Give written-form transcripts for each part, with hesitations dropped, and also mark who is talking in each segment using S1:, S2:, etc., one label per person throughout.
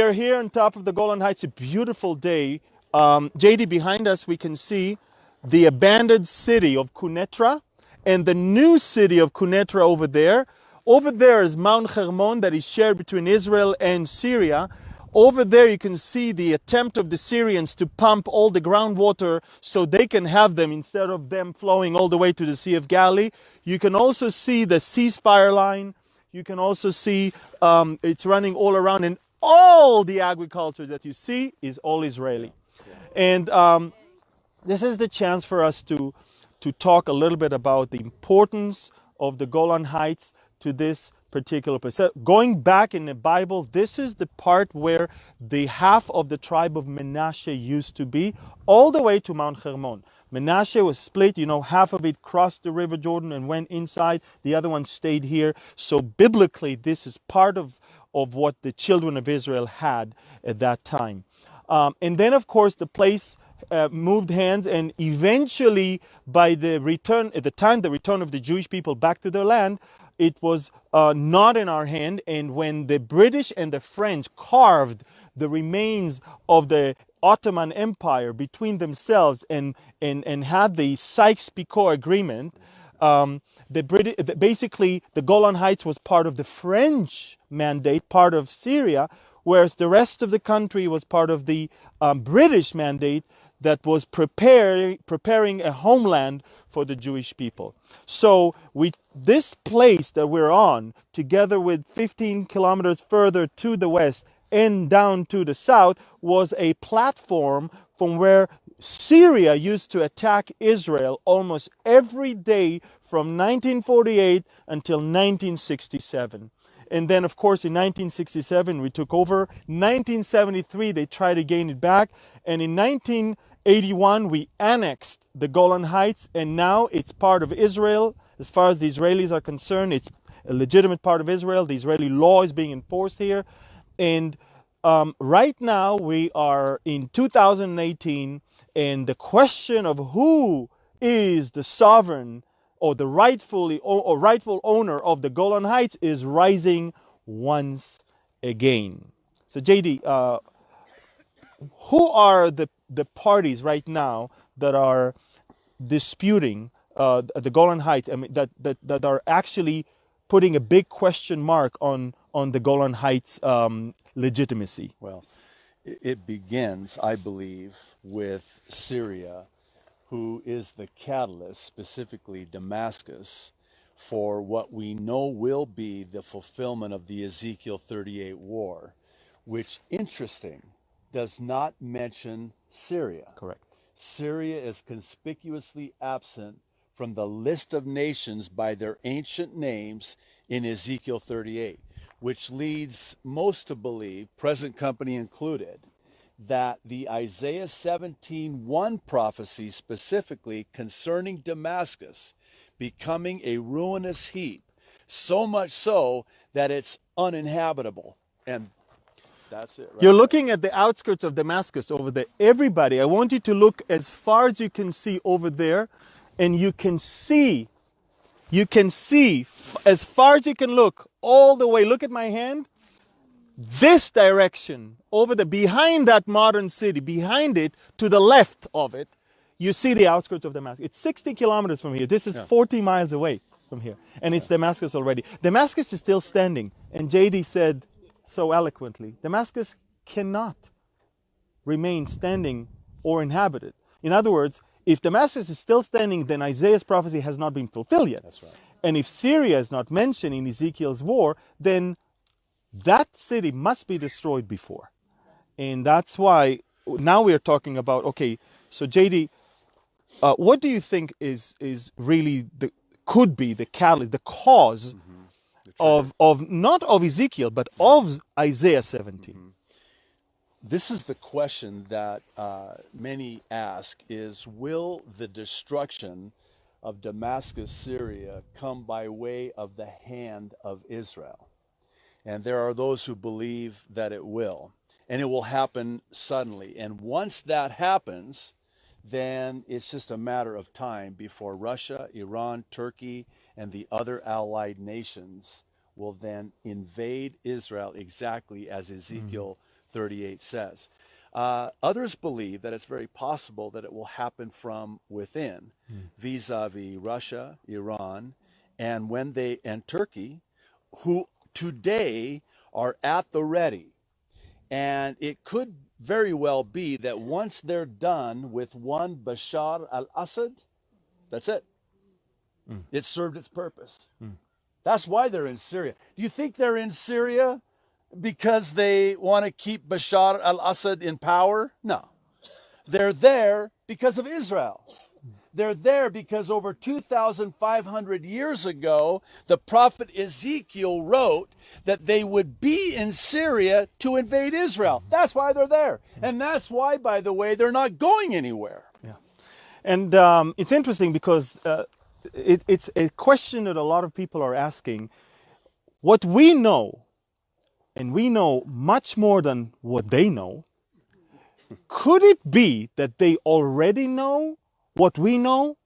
S1: We are here on top of the Golan Heights, a beautiful day. JD, behind us we can see the abandoned city of Quneitra and the new city of Quneitra over there. Over there is Mount Hermon that is shared between Israel and Syria. Over there you can see the attempt of the Syrians to pump all the groundwater so they can have them instead of them flowing all the way to the Sea of Galilee. You can also see the ceasefire line. You can also see it's running all around, and all the agriculture that you see is all Israeli. And this is the chance for us to talk a little bit about the importance of the Golan Heights to this particular place. So going back in the Bible, this is the part where the half of the tribe of Manasseh used to be, all the way to Mount Hermon. Manasseh was split, half of it crossed the River Jordan and went inside, the other one stayed here. So biblically, this is part of what the children of Israel had at that time. And then, of course, the place moved hands, and eventually, by the return, at the time the return of the Jewish people back to their land, it was not in our hand. And when the British and the French carved the remains of the Ottoman Empire between themselves and had the Sykes-Picot Agreement, basically the Golan Heights was part of the French mandate, part of Syria, whereas the rest of the country was part of the British mandate that was preparing a homeland for the Jewish people. So this place that we're on, together with 15 kilometers further to the west and down to the south, was a platform from where Syria used to attack Israel almost every day from 1948 until 1967. And then, of course, in 1967, we took over. 1973, they tried to gain it back. And in 1981, we annexed the Golan Heights, and now it's part of Israel. As far as the Israelis are concerned, it's a legitimate part of Israel. The Israeli law is being enforced here. And right now, we are in 2018, and the question of who is the sovereign or the rightful owner of the Golan Heights is rising once again. So JD, who are the parties right now that are disputing the Golan Heights? I mean, that are actually putting a big question mark on the Golan Heights legitimacy?
S2: Well, it begins, I believe, with Syria, who is the catalyst, specifically Damascus, for what we know will be the fulfillment of the Ezekiel 38 war, which, interesting, does not mention Syria.
S1: Correct.
S2: Syria is conspicuously absent from the list of nations by their ancient names in Ezekiel 38, which leads most to believe, present company included, that the Isaiah 17:1 prophecy specifically concerning Damascus becoming a ruinous heap, so much so that it's uninhabitable. And that's it. Right?
S1: You're looking at the outskirts of Damascus over there. Everybody, I want you to look as far as you can see over there, and you can see as far as you can look all the way. Look at my hand. This direction, over the behind that modern city, behind it, to the left of it, you see the outskirts of Damascus. It's 60 kilometers from here. This is 40 miles away from here. And it's Damascus already. Damascus is still standing. And JD said so eloquently, Damascus cannot remain standing or inhabited. In other words, if Damascus is still standing, then Isaiah's prophecy has not been fulfilled yet.
S2: That's right.
S1: And if Syria is not mentioned in Ezekiel's war, then that city must be destroyed before. And that's why now we are talking about, okay, so JD, what do you think is really could be the catalyst, the cause of not of Ezekiel, but of Isaiah 17?
S2: This is the question that many ask is, will the destruction of Damascus, Syria come by way of the hand of Israel? And there are those who believe that it will. And it will happen suddenly. And once that happens, then it's just a matter of time before Russia, Iran, Turkey, and the other allied nations will then invade Israel exactly as Ezekiel 38 says. Others believe that it's very possible that it will happen from within, vis-a-vis Russia, Iran, and Turkey, who today are at the ready. And it could very well be that once they're done with one Bashar al-Assad, that's it. It served its purpose. That's why they're in Syria. Do you think they're in Syria because they want to keep Bashar al-Assad in power? No. They're there because of Israel. They're there because over 2,500 years ago, the prophet Ezekiel wrote that they would be in Syria to invade Israel. That's why they're there. And that's why, by the way, they're not going anywhere.
S1: Yeah. And it's interesting because it's a question that a lot of people are asking. What we know, and we know much more than what they know, could it be that they already know what we know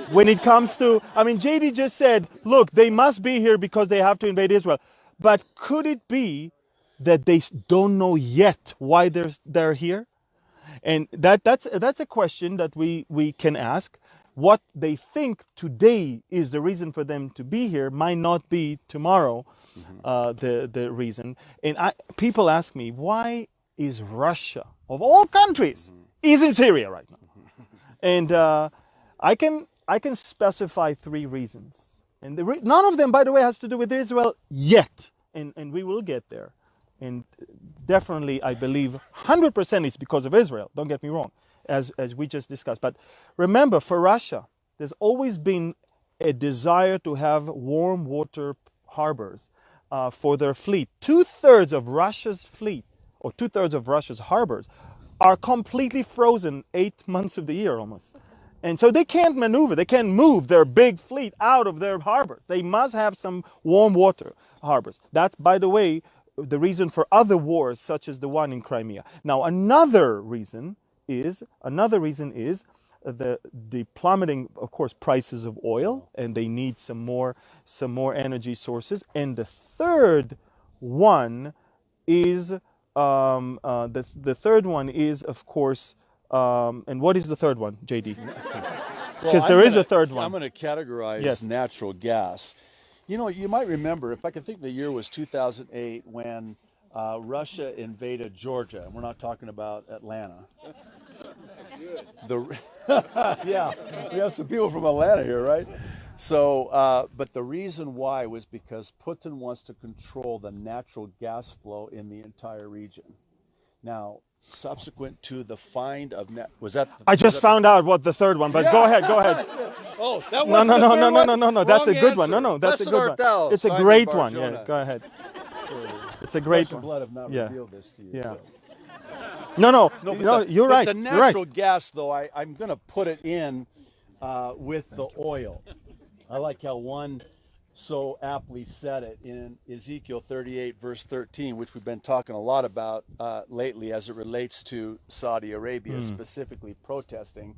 S1: when it comes to, I mean, JD just said, look, they must be here because they have to invade Israel. But could it be that they don't know yet why they're here? And that's a question that we can ask. What they think today is the reason for them to be here might not be tomorrow the reason. And people ask me, why is Russia, of all countries, is in Syria right now? And I can specify three reasons. And none of them, by the way, has to do with Israel yet. And we will get there. And definitely, I believe 100% it's because of Israel. Don't get me wrong, as we just discussed. But remember, for Russia, there's always been a desire to have warm water harbors for their fleet. 2/3 of Russia's fleet, or 2/3 of Russia's harbors, are completely frozen 8 months of the year almost. And so they can't maneuver. They can't move their big fleet out of their harbors. They must have some warm water harbors. That's, by the way, the reason for other wars such as the one in Crimea. Now, another reason is the plummeting, of course, prices of oil, and they need some more energy sources. And the third one is the third one is, of course, and what is the third one, JD? Because there is a third one.
S2: I'm going to categorize natural gas. You know, you might remember, if I can think the year was 2008 when Russia invaded Georgia, and we're not talking about Atlanta. Yeah, we have some people from Atlanta here, right? So, but the reason why was because Putin wants to control the natural gas flow in the entire region. Now, subsequent to the find of
S1: I just found out what the third one, but go ahead.
S2: Oh, that was
S1: No. That's a good one. No, that's a good one. It's a great one. Yeah, go ahead. It's a great one.
S2: Blood have not revealed this to you.
S1: Yeah. No, you're right.
S2: The natural gas, though, I'm going to put it in with the oil. I like how one so aptly said it in Ezekiel 38, verse 13, which we've been talking a lot about lately as it relates to Saudi Arabia, specifically protesting,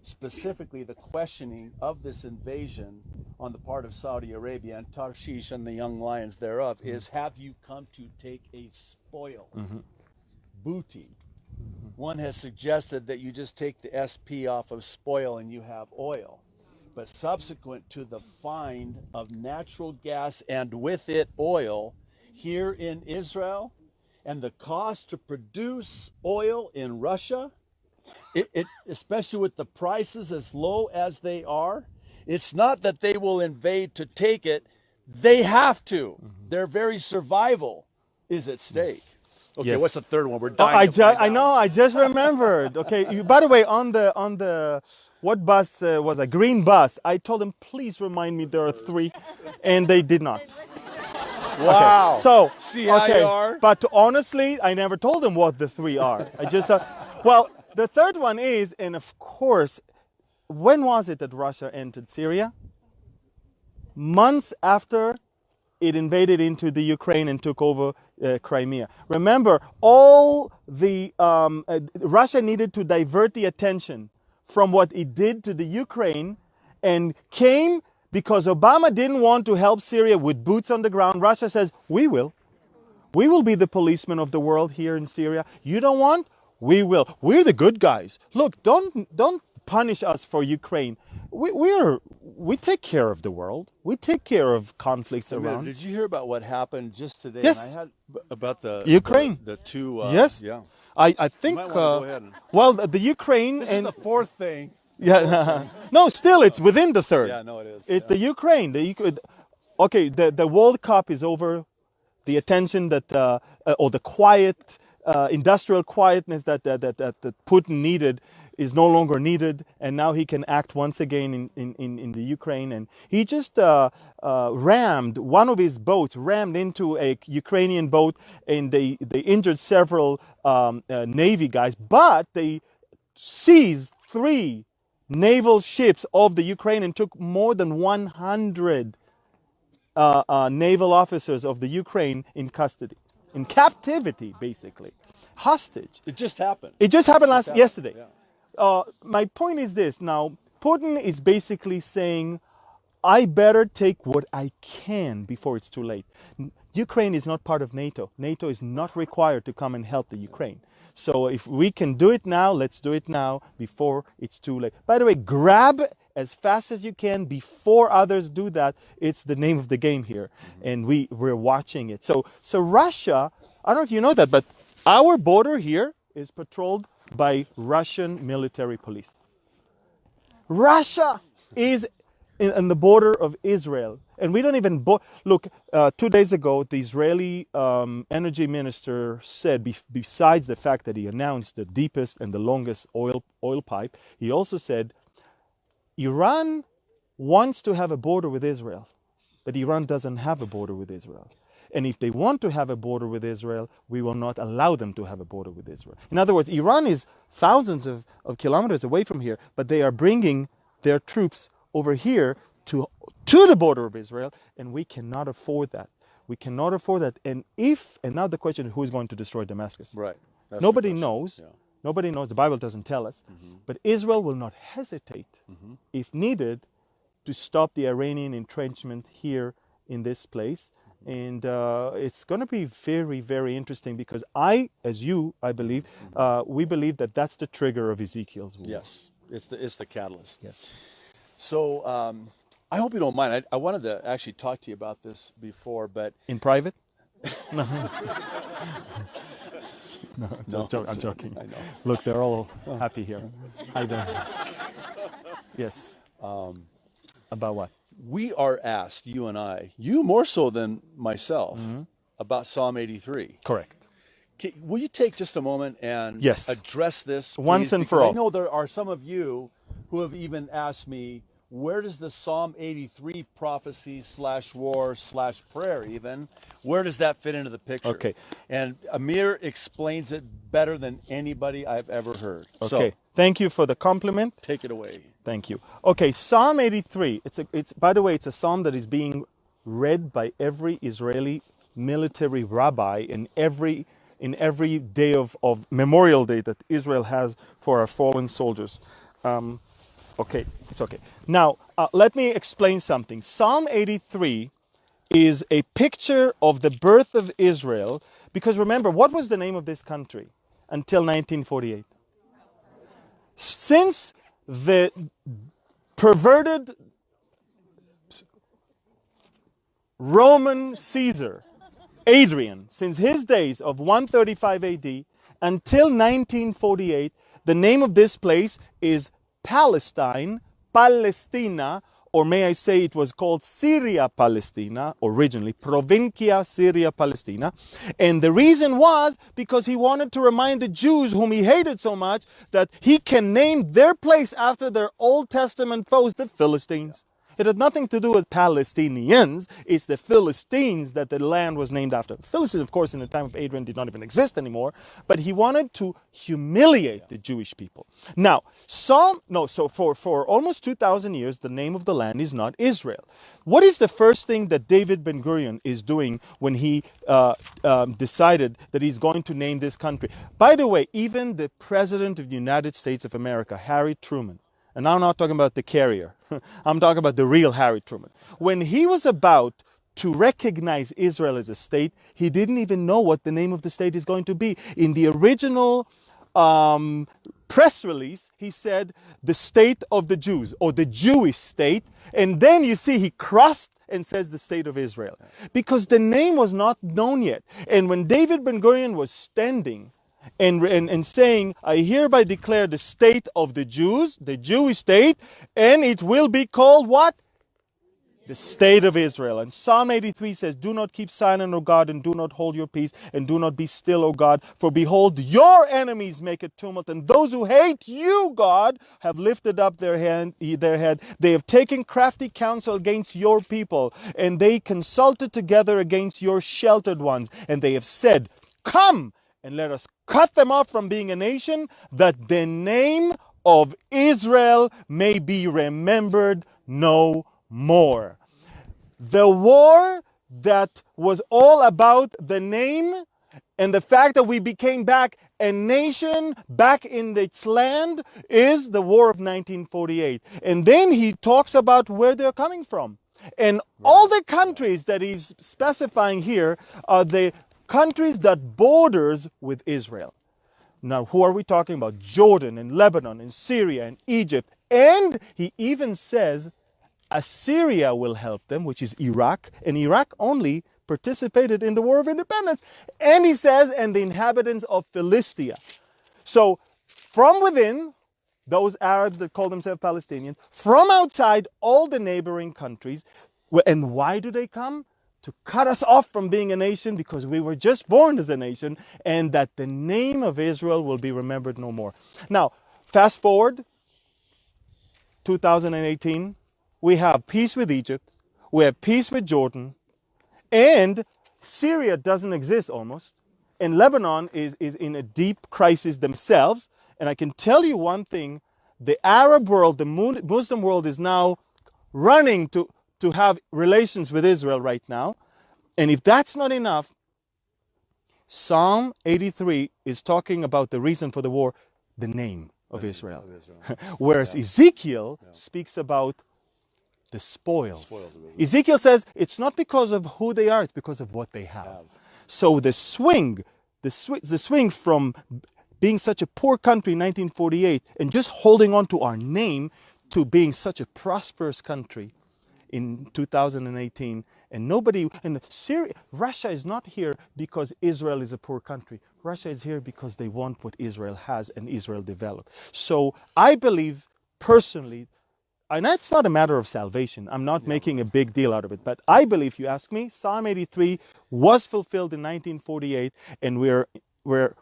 S2: specifically the questioning of this invasion on the part of Saudi Arabia and Tarshish and the young lions thereof is, have you come to take a spoil? Booty. One has suggested that you just take the SP off of spoil and you have oil. But subsequent to the find of natural gas and with it oil here in Israel, and the cost to produce oil in Russia, it especially with the prices as low as they are, it's not that they will invade to take it. They have to. Their very survival is at stake. Okay, what's the third one? We're dying.
S1: I know. I just remembered. Okay. By the way, on the what bus was a green bus? I told them, please remind me there are 3, and they did not.
S2: Wow.
S1: Okay, so
S2: see how you are.
S1: But honestly, I never told them what the 3 are. I just well, the third one is, and of course, when was it that Russia entered Syria? Months after it invaded into the Ukraine and took over Crimea. Remember, all the Russia needed to divert the attention from what it did to the Ukraine, and came because Obama didn't want to help Syria with boots on the ground. Russia says, we will. We will be the policemen of the world here in Syria. You don't want? We will. We're the good guys. Look, don't punish us for Ukraine. We take care of the world. We take care of conflicts around.
S2: Did you hear about what happened just today?
S1: Yes.
S2: And I had about the
S1: Ukraine.
S2: the two.
S1: Yes.
S2: Yeah.
S1: I think.
S2: might wanna go ahead and-
S1: well, the Ukraine
S2: This
S1: and
S2: is the fourth thing.
S1: yeah. No, still it's within the third.
S2: Yeah, no, it is.
S1: It's the Ukraine. Okay, the World Cup is over. The attention that or the quiet industrial quietness that Putin needed is no longer needed, and now he can act once again in the Ukraine. And he just rammed one of his boats, rammed into a Ukrainian boat, and they injured several Navy guys, but they seized 3 naval ships of the Ukraine and took more than 100 naval officers of the Ukraine in custody, in captivity, basically, hostage.
S2: It just happened.
S1: It just happened yesterday.
S2: Yeah.
S1: My point is this. Now, Putin is basically saying, I better take what I can before it's too late. Ukraine is not part of NATO. NATO is not required to come and help the Ukraine. So if we can do it now, let's do it now before it's too late. By the way, grab as fast as you can before others do that. It's the name of the game here. And we're watching it. So Russia, I don't know if you know that, but our border here is patrolled by Russian military police. Russia is in the border of Israel. And we don't even... Look, 2 days ago, the Israeli energy minister said, besides the fact that he announced the deepest and the longest oil pipe, he also said, Iran wants to have a border with Israel, but Iran doesn't have a border with Israel. And if they want to have a border with Israel, we will not allow them to have a border with Israel. In other words, Iran is thousands of kilometers away from here, but they are bringing their troops over here to the border of Israel, and we cannot afford that. We cannot afford that. And now the question is, who is going to destroy Damascus?
S2: Right. That's
S1: Nobody
S2: the question.
S1: knows.
S2: Yeah.
S1: Nobody knows. The Bible doesn't tell us. But Israel will not hesitate, if needed, to stop the Iranian entrenchment here in this place. And it's going to be very, very interesting, because I believe, we believe that that's the trigger of Ezekiel's war.
S2: Yes. It's the catalyst.
S1: Yes.
S2: So I hope you don't mind. I wanted to actually talk to you about this before, but...
S1: In private? No.
S2: No,
S1: I'm joking.
S2: I know.
S1: Look, they're all happy here. Hi there. Yes. About what?
S2: We are asked, you and I, you more so than myself, about Psalm 83.
S1: Correct.
S2: Will you take just a moment and
S1: Yes.
S2: address this,
S1: Once
S2: please?
S1: and
S2: Because
S1: for all.
S2: I know there are some of you who have even asked me, where does the Psalm 83 prophecy /war/prayer even, where does that fit into the picture?
S1: Okay.
S2: And Amir explains it better than anybody I've ever heard.
S1: Okay.
S2: So,
S1: Thank you for the compliment.
S2: take it away.
S1: Thank you. Okay, Psalm 83. It's by the way, it's a psalm that is being read by every Israeli military rabbi in every day of Memorial Day that Israel has for our fallen soldiers. Okay, it's okay. Now, let me explain something. Psalm 83 is a picture of the birth of Israel, because remember, what was the name of this country until 1948? Since the perverted Roman Caesar, Adrian, since his days of 135 AD until 1948, the name of this place is Palestine, Palestina, or may I say it was called Syria Palestina originally, Provincia Syria Palestina. And the reason was because he wanted to remind the Jews, whom he hated so much, that he can name their place after their Old Testament foes, the Philistines. It had nothing to do with Palestinians. It's the Philistines that the land was named after. The Philistines, of course, in the time of Adrian did not even exist anymore, but he wanted to humiliate the Jewish people. Now, so for almost 2,000 years, the name of the land is not Israel. What is the first thing that David Ben-Gurion is doing when he decided that he's going to name this country? By the way, even the President of the United States of America, Harry Truman, and I'm not talking about the carrier. I'm talking about the real Harry Truman. When he was about to recognize Israel as a state. He didn't even know what the name of the state is going to be. In the original press release, he said the state of the Jews, or the Jewish state. And then you see he crossed and says the state of Israel, because the name was not known yet. And when David Ben-Gurion was standing and saying, I hereby declare the state of the Jews, the Jewish state, and it will be called what? The state of Israel. And Psalm 83 says, do not keep silent, O God, and do not hold your peace, and do not be still, O God, for behold, your enemies make a tumult, and those who hate you, God, have lifted up their head. They have taken crafty counsel against your people, and they consulted together against your sheltered ones, and they have said, come, and let us cut them off from being a nation, that the name of Israel may be remembered no more. The war that was all about the name and the fact that we became back a nation back in its land is the War of 1948. And then he talks about where they're coming from. And all the countries that he's specifying here are the countries that borders with Israel. Now, who are we talking about? Jordan and Lebanon and Syria and Egypt. And he even says Assyria will help them, which is Iraq. And Iraq only participated in the War of Independence. And he says, and the inhabitants of Philistia. So from within, those Arabs that call themselves Palestinians, from outside, all the neighboring countries. And why do they come? To cut us off from being a nation, because we were just born as a nation, and that the name of Israel will be remembered no more. Now, fast forward, 2018, we have peace with Egypt, we have peace with Jordan, and Syria doesn't exist almost, and Lebanon is in a deep crisis themselves. And I can tell you one thing, the Arab world, the Muslim world is now running to have relations with Israel right now. And if that's not enough, Psalm 83 is talking about the reason for the war, the name of Israel. Whereas Ezekiel speaks about the spoils. Ezekiel says it's not because of who they are, it's because of what they have. So the swing from being such a poor country in 1948 and just holding on to our name to being such a prosperous country in 2018, and Russia is not here because Israel is a poor country. Russia is here because they want what Israel has and Israel developed. So I believe personally, and that's not a matter of salvation, I'm not making a big deal out of it, but I believe, if you ask me, Psalm 83 was fulfilled in 1948, and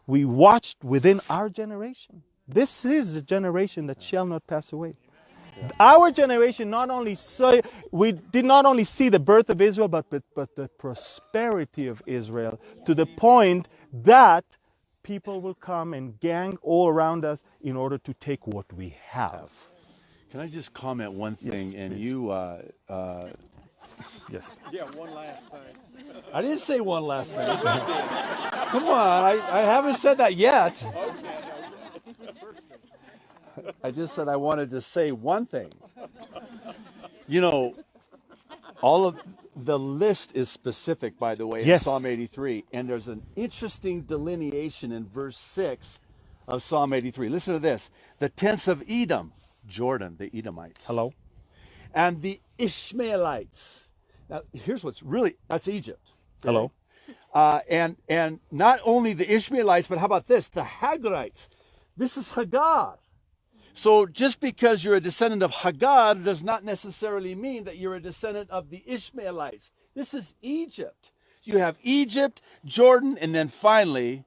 S1: we watched within our generation. This is a generation that shall not pass away. Our generation we did not only see the birth of Israel, but the prosperity of Israel, to the point that people will come and gang all around us in order to take what we have.
S2: Can I just comment one thing?
S1: Yes,
S2: and
S1: please.
S2: you,
S1: Yes.
S3: Yeah, one last time.
S2: I didn't say one last thing. Come on, I haven't said that yet. I just said I wanted to say one thing. You know, all of the list is specific, by the way, in
S1: Yes.
S2: Psalm 83. And there's an interesting delineation in verse 6 of Psalm 83. Listen to this. The tents of Edom, Jordan, the Edomites.
S1: Hello?
S2: And the Ishmaelites. Now, here's what's really, that's Egypt.
S1: Hello?
S2: And not only the Ishmaelites, but how about this? The Hagarites. This is Hagar. So just because you're a descendant of Hagar does not necessarily mean that you're a descendant of the Ishmaelites. This is Egypt. You have Egypt, Jordan, and then finally,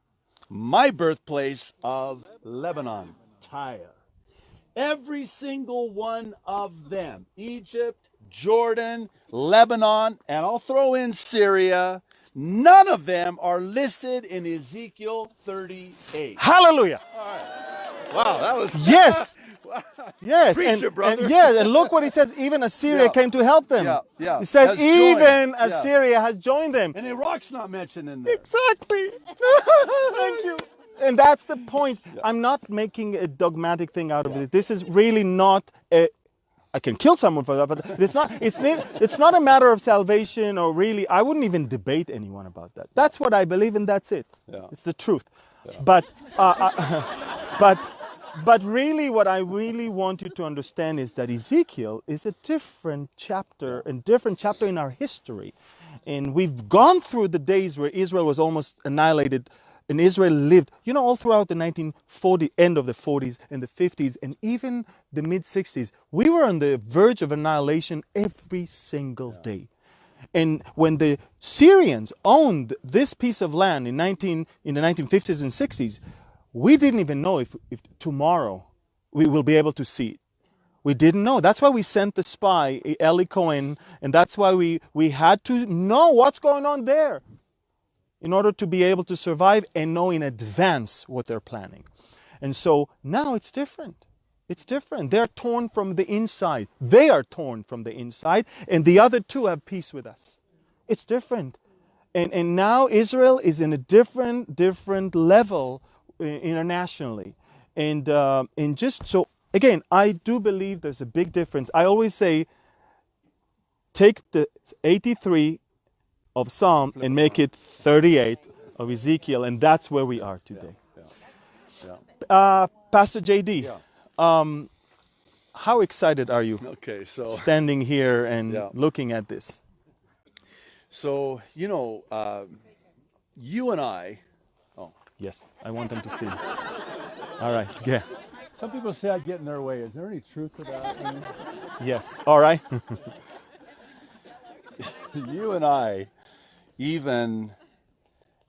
S2: my birthplace of Lebanon, Tyre. Every single one of them, Egypt, Jordan, Lebanon, and I'll throw in Syria, none of them are listed in Ezekiel 38.
S1: Hallelujah!
S2: Wow, that was...
S1: Yes! Yes,
S2: Preach it, brother.
S1: and look what it says. Even Assyria came to help them.
S2: Yeah.
S1: It says
S2: Has
S1: even
S2: joined. Yeah.
S1: Assyria has joined them.
S2: And Iraq's not mentioned in there.
S1: Exactly. Thank you. And that's the point. I'm not making a dogmatic thing out of it. This is really not a I can kill someone for that, but it's not a matter of salvation, or really, I wouldn't even debate anyone about that. That's what I believe, and that's it.
S2: Yeah.
S1: It's the truth.
S2: Yeah.
S1: But really, what I really want you to understand is that Ezekiel is a different chapter, in our history. And we've gone through the days where Israel was almost annihilated, and Israel lived, all throughout the 1940, end of the 40s and the 50s, and even the mid-60s. We were on the verge of annihilation every single day. And when the Syrians owned this piece of land in the 1950s and 60s, we didn't even know if tomorrow we will be able to see it. We didn't know. That's why we sent the spy, Eli Cohen, and that's why we had to know what's going on there in order to be able to survive and know in advance what they're planning. And so now it's different. It's different. They're torn from the inside. They are torn from the inside, and the other two have peace with us. It's different. And now Israel is in a different level internationally. And just so, again, I do believe there's a big difference. I always say, take the 83 of Psalm and make it 38 of Ezekiel, and that's where we are today. Pastor JD, how excited are you standing here and looking at this?
S2: So, you and I...
S1: Yes, I want them to see. All right, yeah.
S2: Some people say I get in their way. Is there any truth to that?
S1: Yes, all right.
S2: You and I, even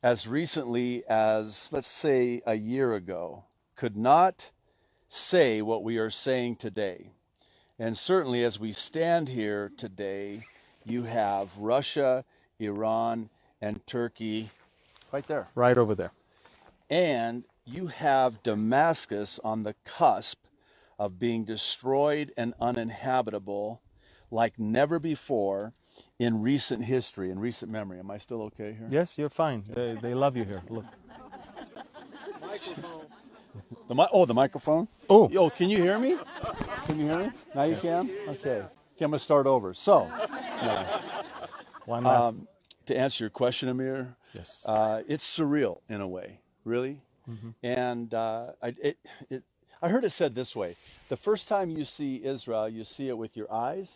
S2: as recently as, let's say, a year ago, could not say what we are saying today. And certainly as we stand here today, you have Russia, Iran, and Turkey right there.
S1: Right over there.
S2: And you have Damascus on the cusp of being destroyed and uninhabitable like never before in recent history, in recent memory. Am I still okay here?
S1: Yes, you're fine. They love you here. Look.
S2: The microphone? Oh, can you hear me? Can you hear me? Now you can? Okay. I'm going to start over. So,
S1: One last.
S2: To answer your question, Amir,
S1: yes.
S2: It's surreal in a way, really.
S1: Mm-hmm.
S2: And I heard it said this way: the first time you see Israel, you see it with your eyes.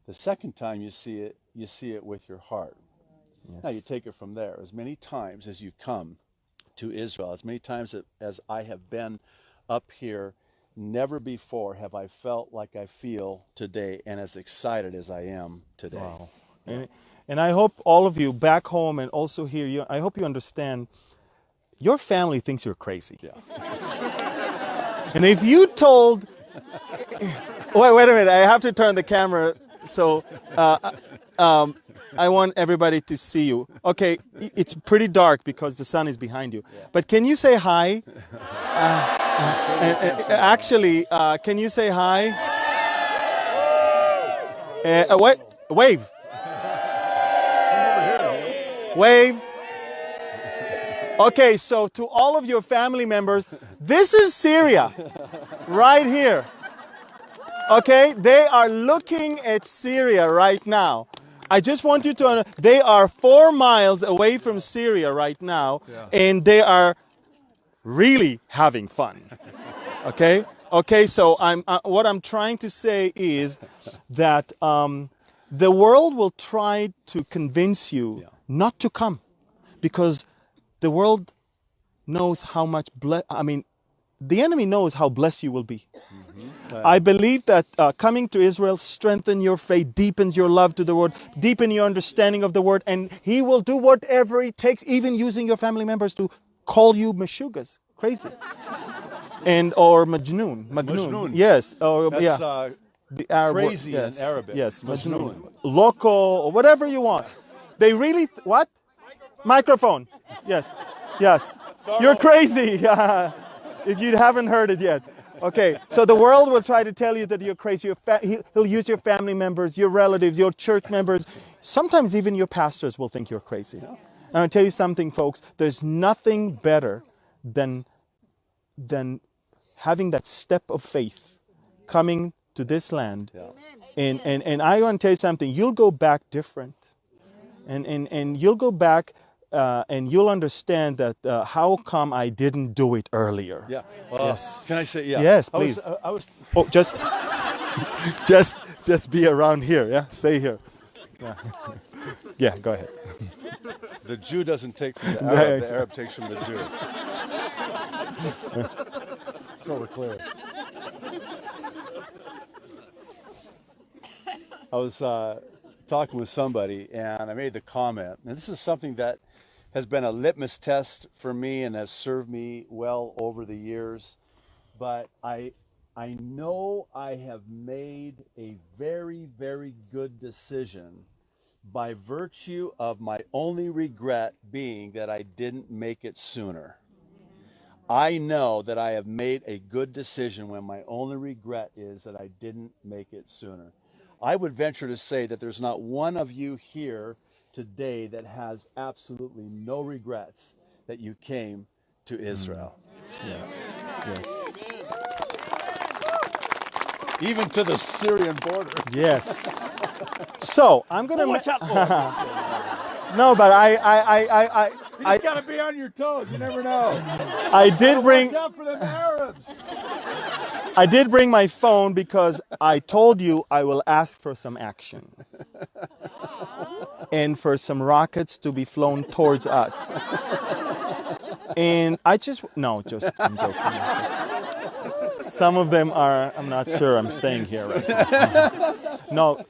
S2: The second time you see it with your heart. Yes. Now you take it from there. As many times as you come to Israel, as many times as I have been up here, never before have I felt like I feel today, and as excited as I am today.
S1: Wow. And I hope all of you back home and also here, I hope you understand, your family thinks you're crazy.
S2: Yeah.
S1: And if you told... wait a minute, I have to turn the camera, so I want everybody to see you. Okay, it's pretty dark because the sun is behind you. Yeah. But can you say hi? Actually, can you say hi? Wave. Wave. Okay, so to all of your family members, this is Syria, right here. Okay, they are looking at Syria right now. I just want you to know, they are 4 miles away from Syria right now, and they are really having fun. Okay? Okay, so what I'm trying to say is that the world will try to convince you not to come, because the world knows how much the enemy knows how blessed you will be. Mm-hmm. I believe that coming to Israel strengthens your faith, deepens your love to the word, deepens your understanding of the word, and he will do whatever it takes, even using your family members to call you Meshugas, crazy, or Majnoon. Yes,
S2: That's,
S1: the Arab
S2: crazy
S1: word. Yes.
S2: in Arabic.
S1: Yes, Majnoon, loco, or whatever you want. They really what? Microphone. Yes. You're crazy. If you haven't heard it yet. Okay, so the world will try to tell you that you're crazy. He'll use your family members, your relatives, your church members. Sometimes even your pastors will think you're crazy. And I'll tell you something, folks. There's nothing better than having that step of faith, coming to this land.
S2: Yeah.
S1: And I want to tell you something. You'll go back different. And you'll go back and you'll understand that how come I didn't do it earlier.
S2: Yeah.
S1: Yes.
S2: Can I say, yeah?
S1: Yes, please.
S2: I was
S1: Oh, just be around here. Yeah, stay here. Yeah, yeah, go ahead.
S2: the Jew doesn't take from the
S1: Yeah,
S2: Arab, the
S1: exactly.
S2: Arab takes from the Jew. So we're clear. I was talking with somebody and I made the comment, and this is something that has been a litmus test for me and has served me well over the years, but I know I have made a very, very good decision by virtue of my only regret being that I didn't make it sooner. I know that I have made a good decision when my only regret is that I didn't make it sooner. I would venture to say that there's not one of you here today that has absolutely no regrets that you came to Israel.
S1: Yes, yes,
S2: Even to the Syrian border.
S1: yes. So I'm gonna.
S2: Watch out for
S1: No, but
S2: You just gotta be on your toes. You never know.
S1: I did bring.
S2: Watch out for them Arabs.
S1: I did bring my phone because I told you I will ask for some action. And for some rockets to be flown towards us. And I just, no, just, I'm joking. Some of them are, I'm not sure I'm staying here right now. No,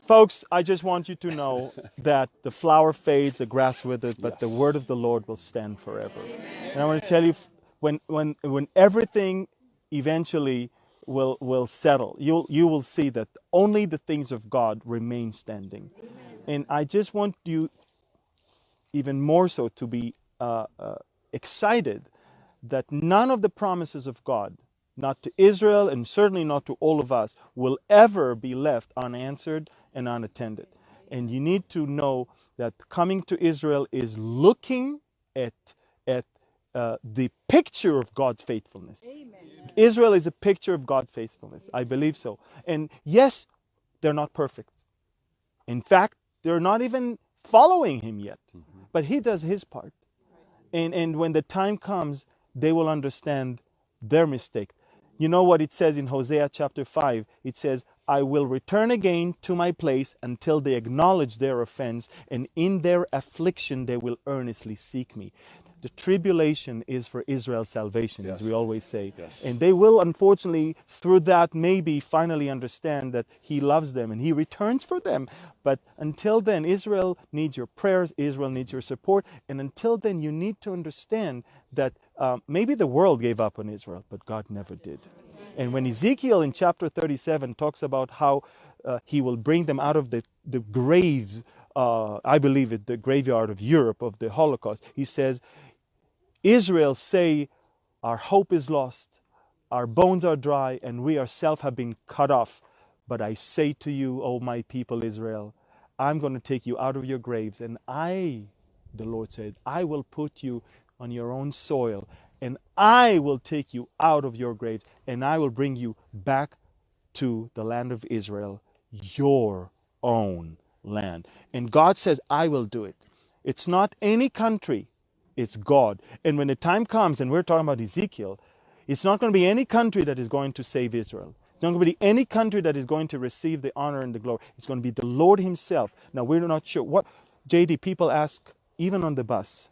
S1: folks, I just want you to know that the flower fades, the grass withers, but the word of the Lord will stand forever. And I want to tell you, when everything eventually will settle, you will see that only the things of God remain standing. And I just want you even more so to be excited that none of the promises of God, not to Israel and certainly not to all of us, will ever be left unanswered and unattended. And you need to know that coming to Israel is looking at the picture of God's faithfulness. Amen. Israel is a picture of God's faithfulness. I believe so. And yes, they're not perfect. In fact, they're not even following him yet. But he does his part. And when the time comes, they will understand their mistake. You know what it says in Hosea chapter 5? It says, I will return again to my place until they acknowledge their offense, and in their affliction they will earnestly seek me. The tribulation is for Israel's salvation, as we always say. Yes. And they will, unfortunately, through that, maybe finally understand that he loves them and he returns for them. But until then, Israel needs your prayers, Israel needs your support. And until then, you need to understand that maybe the world gave up on Israel, but God never did. And when Ezekiel in chapter 37 talks about how he will bring them out of the grave, I believe it, the graveyard of Europe, of the Holocaust, he says, Israel say, our hope is lost, our bones are dry, and we ourselves have been cut off. But I say to you, O my people Israel, I'm going to take you out of your graves, and the Lord said, I will put you on your own soil, and I will take you out of your graves, and I will bring you back to the land of Israel, your own land. And God says, I will do it. It's not any country. It's God. And when the time comes, and we're talking about Ezekiel, it's not going to be any country that is going to save Israel. It's not going to be any country that is going to receive the honor and the glory. It's going to be the Lord himself. Now, we're not sure. What, JD, people ask, even on the bus,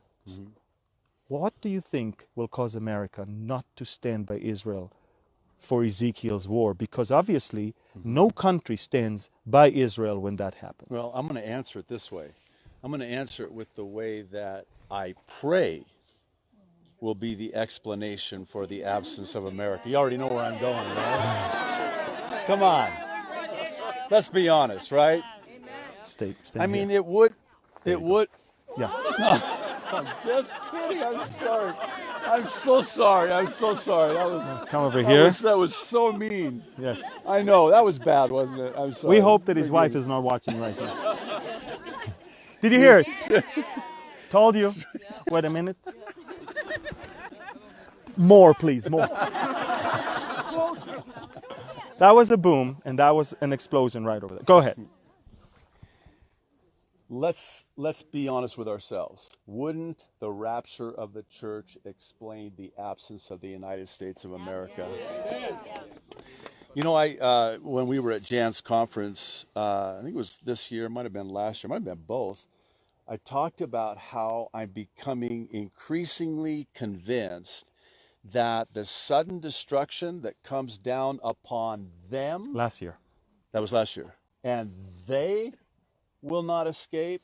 S1: what do you think will cause America not to stand by Israel for Ezekiel's war? Because obviously, no country stands by Israel when that happens.
S2: Well, I'm going to answer it this way. I'm going to answer it with the way that I pray will be the explanation for the absence of America. You already know where I'm going, right? Come on. Let's be honest, right?
S1: Stay
S2: I mean,
S1: here.
S2: it would.
S1: Yeah.
S2: I'm just kidding. I'm sorry. I'm so sorry. I'm so sorry.
S1: Come over here.
S2: That was so mean.
S1: Yes.
S2: I know. That was bad, wasn't it? I'm sorry.
S1: We hope that his wife is not watching right now. Did you hear it? Told you. Wait a minute. More, please. More. That was a boom, and that was an explosion right over there. Go ahead.
S2: Let's be honest with ourselves. Wouldn't the rapture of the church explain the absence of the United States of America? You know, I when we were at Jan's conference, I think it was this year, might have been last year, might have been both. I talked about how I'm becoming increasingly convinced that the sudden destruction that comes down upon them,
S1: Last year.
S2: that was last year, and they will not escape,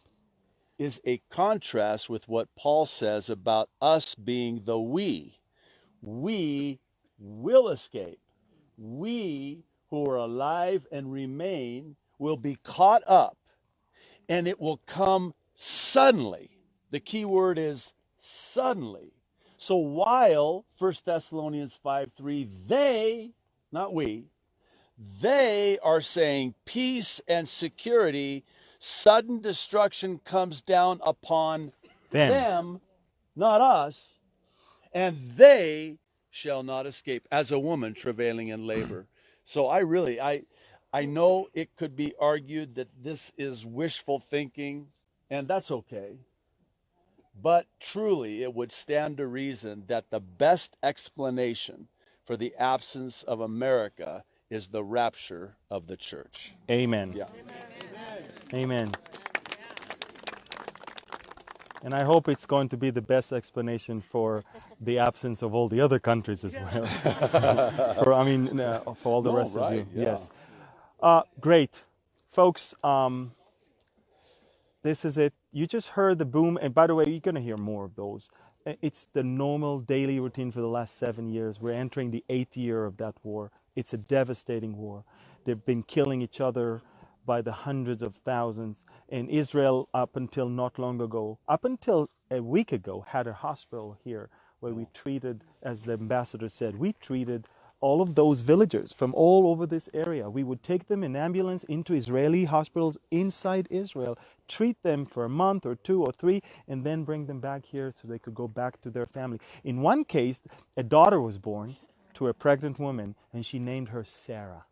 S2: is a contrast with what Paul says about us being the we. We will escape. We who are alive and remain will be caught up, and it will come suddenly. The key word is suddenly. So while 1 Thessalonians 5:3, they, not we, they are saying peace and security, sudden destruction comes down upon them, not us, and they shall not escape, as a woman travailing in labor. So I know it could be argued that this is wishful thinking, and that's okay. But truly, it would stand to reason that the best explanation for the absence of America is the rapture of the church.
S1: Amen.
S2: Yeah.
S1: Amen. And I hope it's going to be the best explanation for the absence of all the other countries as well. for all the rest of you.
S2: Yeah.
S1: Yes. Great. Folks, this is it. You just heard the boom. And by the way, you're going to hear more of those. It's the normal daily routine for the last 7 years. We're entering the 8th year of that war. It's a devastating war. They've been killing each other by the hundreds of thousands. And Israel, up until not long ago, up until a week ago, had a hospital here where we treated, as the ambassador said, we treated all of those villagers from all over this area. We would take them in ambulance into Israeli hospitals inside Israel, treat them for a month or 2 or 3, and then bring them back here so they could go back to their family. In one case, a daughter was born to a pregnant woman, and she named her Sarah.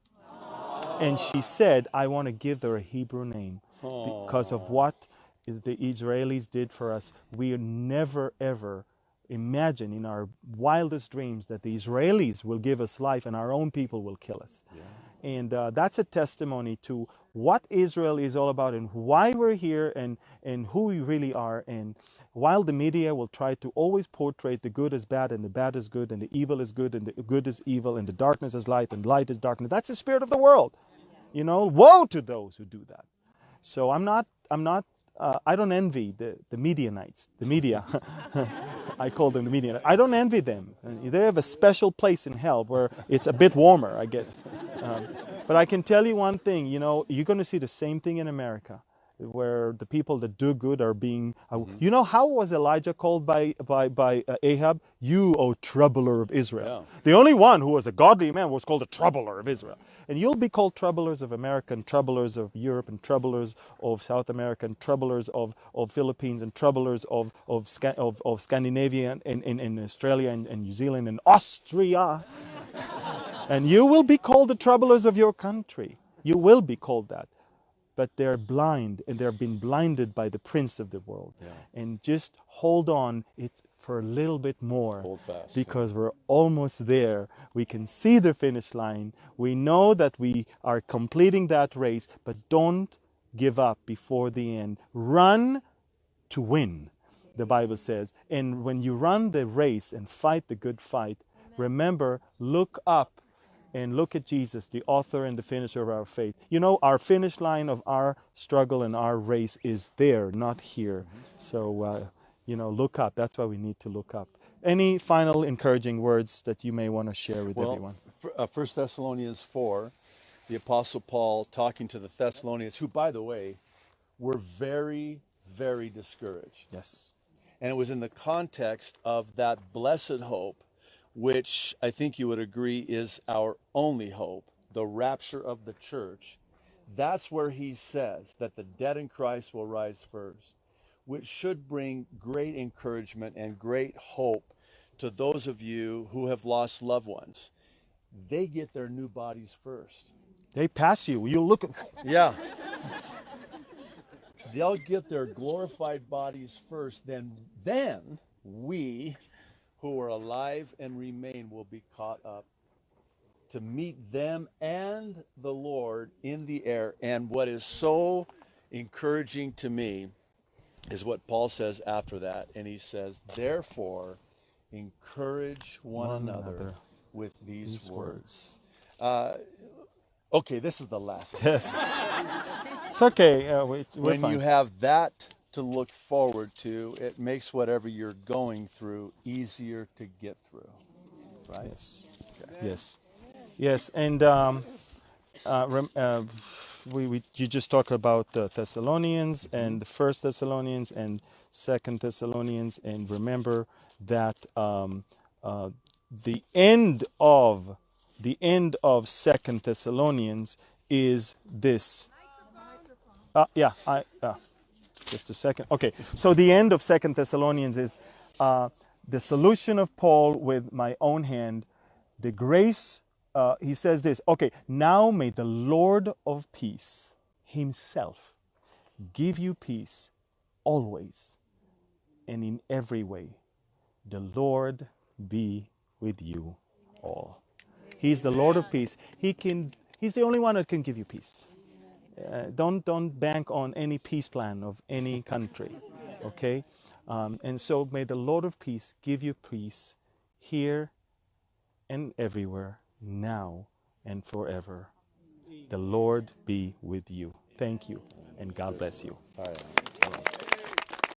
S1: And she said, I want to give her a Hebrew name because of what the Israelis did for us. We never, ever imagine in our wildest dreams that the Israelis will give us life and our own people will kill us. Yeah. And that's a testimony to what Israel is all about and why we're here and who we really are. And while the media will try to always portray the good as bad and the bad as good and the evil is good and the good is evil and the darkness is light and light is darkness, that's the spirit of the world. You know, woe to those who do that. So I don't envy the Medianites, the media. I call them the media. I don't envy them. They have a special place in hell where it's a bit warmer, I guess. But I can tell you one thing, you know, you're going to see the same thing in America, where the people that do good are being... You know, how was Elijah called by Ahab? You, O troubler of Israel. Yeah. The only one who was a godly man was called a troubler of Israel. And you'll be called troublers of America and troublers of Europe and troublers of South America and troublers of Philippines and troublers of Scandinavia and Australia and New Zealand and Austria. And you will be called the troublers of your country. You will be called that. But they're blind, and they're been blinded by the prince of the world. Yeah. And just hold on for a little bit more.
S2: Hold fast.
S1: Because we're almost there. We can see the finish line. We know that we are completing that race, but don't give up before the end. Run to win, the Bible says. And when you run the race and fight the good fight, remember, look up. And look at Jesus, the author and the finisher of our faith. You know, our finish line of our struggle and our race is there, not here. So, you know, look up. That's why we need to look up. Any final encouraging words that you may want to share with everyone?
S2: 1 Thessalonians 4, the Apostle Paul talking to the Thessalonians, who, by the way, were very, very discouraged.
S1: Yes.
S2: And it was in the context of that blessed hope, which I think you would agree is our only hope, the rapture of the church. That's where he says that the dead in Christ will rise first, which should bring great encouragement and great hope to those of you who have lost loved ones. they get their new bodies first.
S1: They pass you. You look.
S2: Yeah. They'll get their glorified bodies first. Then we who are alive and remain will be caught up to meet them and the Lord in the air. And what is so encouraging to me is what Paul says after that. And he says, therefore, encourage one another with these words. Okay, this is the last.
S1: Yes. It's okay. We're
S2: When
S1: fine.
S2: you have that to look forward to, it makes whatever you're going through easier to get through. Right?
S1: Yes. Yes. Yes. And you just talked about the Thessalonians and the First Thessalonians and Second Thessalonians, and remember that the end of Second Thessalonians is this. Just a second. Okay, so the end of Second Thessalonians is the solution of Paul with my own hand. The grace. He says this. Okay, now may the Lord of peace Himself give you peace always and in every way. The Lord be with you all. He's the Lord of peace. He's the only one that can give you peace. Don't bank on any peace plan of any country, okay? And so may the Lord of peace give you peace here and everywhere, now and forever. The Lord be with you. Thank you, and God bless you.
S2: All right.